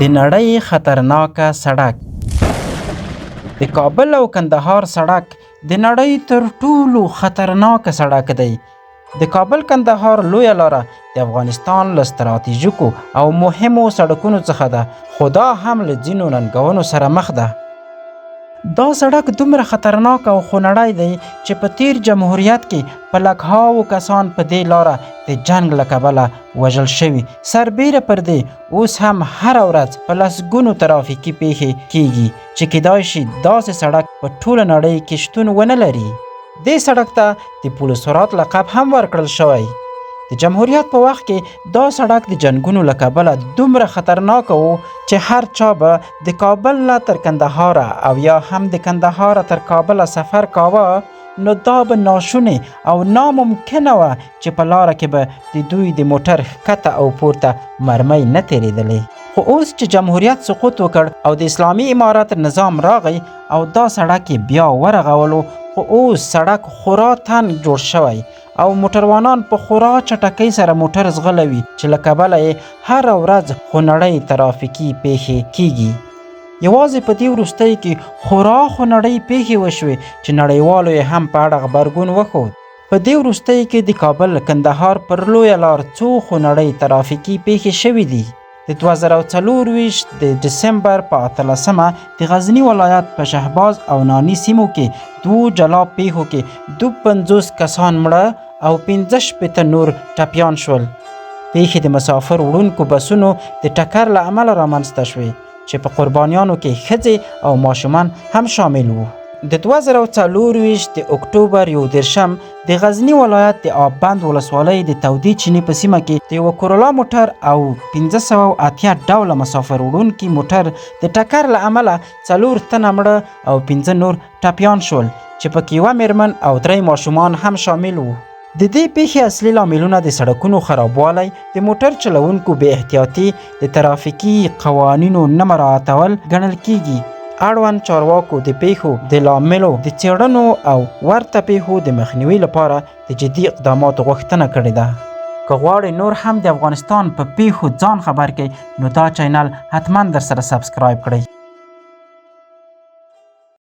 د نړۍ خطرناکه سړک. د کابل او کندهار سړک د نړۍ تر ټولو خطرناکه سړک دی. د کابل کندهار لویه لاره د افغانستان له ستراتیژیکو او مهمو سړکونو څخه ده، خو دا هم له ځینو ننګونو سره مخ ده. دا سړک دومره خطرناک او خونړی دی چې په تیر جمهوریت کې په لکهاوو کسان په دې لاره د جنګ له کبله وژل شوي. سربیره پر دې اوس هم هره ورځ په لسګونو ترافیکي پیښې کیږي چې کیدای شي داسې سړک په ټوله نړۍ کې شتون ونه لري. دې سړک ته د پل سرعت لقب هم ورکړل شوی. د جمهوریت په وخت کې دا سړک د جنګونو له کبله دومره خطرناک و چې هر چا به د کابل نه تر کندهاره او یا هم د کندهاره تر کابله سفر کاوه، نو دا به ناشونې او ناممکنه وه چې په لاره کې به د دوی د موټر ښکته او پورته مرمۍ نه تېرېدلې. خو اوس چې جمهوریت سقوط وکړ او د اسلامي امارت نظام راغی او دا سړک یې بیا ورغولو، خو اوس سړک خورا تنګ جوړ شوی او موټروانان په خورا چټکۍ سره موټر ځغلوي چې له کبله یې هره ورځ خونړۍ ترافیکي پیښې کیږي. یوازې په دې وروستیو کې خورا خونړۍ پیښې وشوې چې نړیوالو یې هم په اړه غبرګون وښود. په دې وروستیو کې د کابل کندهار پر لویه لار څو خونړۍ ترافیکي پیښې شوي دي. د 2024 د ډسمبر په 18مه د غزني ولایت په شهباز او نانی سیمو کې 2 جلا پیښو کې 52 کسان مړه او 65 نور ټپیان شول. پیښې د مسافر وړونکو بسونو د ټکر له امله رامنځته شوې چې په قربانیانو کې ښځې او ماشومان هم شامل وو. د 2024 د اکتوبر 21 د غزني ولایت د آبند ولسوالۍ د تودې چینې په سیمه کې د یوه کورولا موټر او 580 ډوله مسافر وړونکي موټر د ټکر له امله 4 تنه مړه او 15 نور ټپیان شول چې پکې 1 میرمن او 3 ماشومان هم شامل وو. د دې پیښې اصلي لاملونه د سړکونو خرابوالی، د موټر چلوونکو بې احتیاطي، د ترافیکي قوانینو نه مراعاتول ګڼل کیږي. اړوند چارواکو د پیښو د لاملو د څېړنو او ورته پیښو د مخنیوي لپاره د جدي اقداماتو غوښتنه کړې ده. که غواړئ نور هم د افغانستان په پیښو ځان خبر کړئ، نو دا چینل حتما در سره سبسکرایب کړئ.